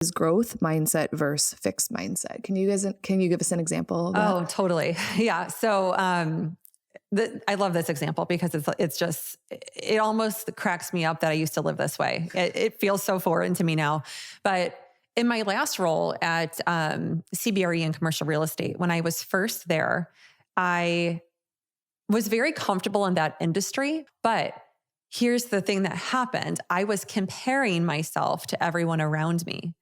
is growth mindset versus fixed mindset. Can you give us an example of that? Oh, totally. Yeah. So, I love this example because it almost cracks me up that I used to live this way. It feels so foreign to me now. But in my last role at CBRE in commercial real estate, when I was first there, I was very comfortable in that industry. But here's the thing that happened. I was comparing myself to everyone around me.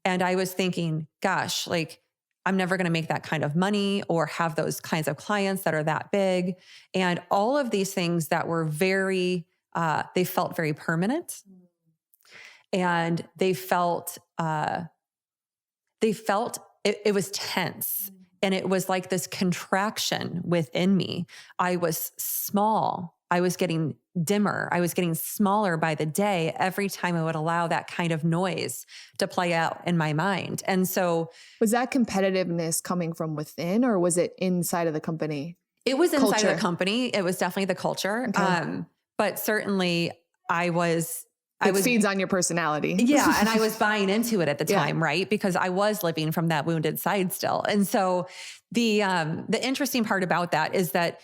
And I was thinking, gosh, like, I'm never going to make that kind of money or have those kinds of clients that are that big. And all of these things that were they felt very permanent, and it was tense. And it was like this contraction within me. I was small. I was getting dimmer. I was getting smaller by the day every time I would allow that kind of noise to play out in my mind. And so, Was that competitiveness coming from within, or was it inside of the company? it was inside Culture. of the company. It was definitely the culture. Okay. But certainly I was It feeds on your personality. Yeah. And I was buying into it at the Yeah. time, right? Because I was living from that wounded side still. And so the interesting part about that is that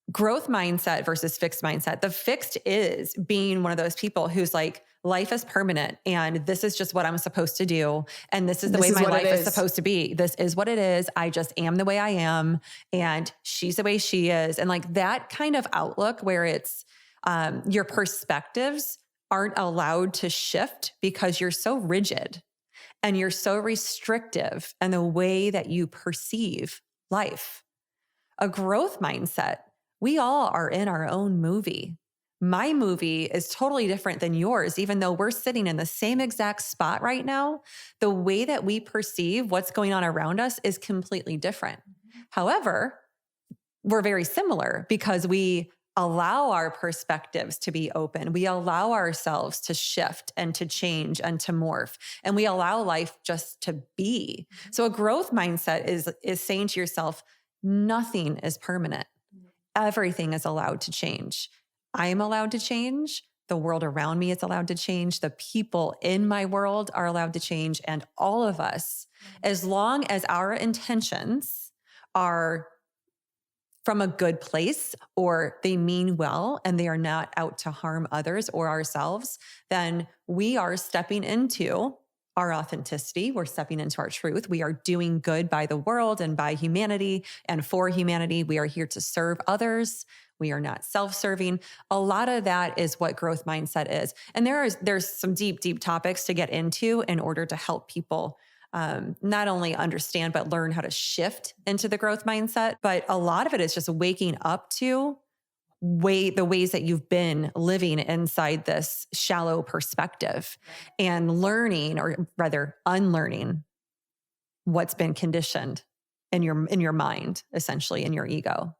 growth mindset versus fixed mindset. The fixed is being one of those people who's like, life is permanent and this is just what I'm supposed to do. And this is the way my life is supposed to be. This is what it is. I just am the way I am. And she's the way she is. And like that kind of outlook where it's your perspectives aren't allowed to shift because you're so rigid and you're so restrictive in the way that you perceive life. A growth mindset, we all are in our own movie. My movie is totally different than yours, even though we're sitting in the same exact spot right now. The way that we perceive what's going on around us is completely different. However, we're very similar because we allow our perspectives to be open. We allow ourselves to shift and to change and to morph, and we allow life just to be. So a growth mindset is saying to yourself, nothing is permanent. Everything is allowed to change. I am allowed to change. The world around me is allowed to change. The people in my world are allowed to change. And all of us, as long as our intentions are from a good place or they mean well and they are not out to harm others or ourselves, then we are stepping into our authenticity. We're stepping into our truth. We are doing good by the world and by humanity and for humanity. We are here to serve others. We are not self-serving. A lot of that is what growth mindset is. And there's some deep, deep topics to get into in order to help people not only understand, but learn how to shift into the growth mindset. But a lot of it is just waking up to the ways that you've been living inside this shallow perspective and learning, or rather unlearning, what's been conditioned in your mind, essentially in your ego.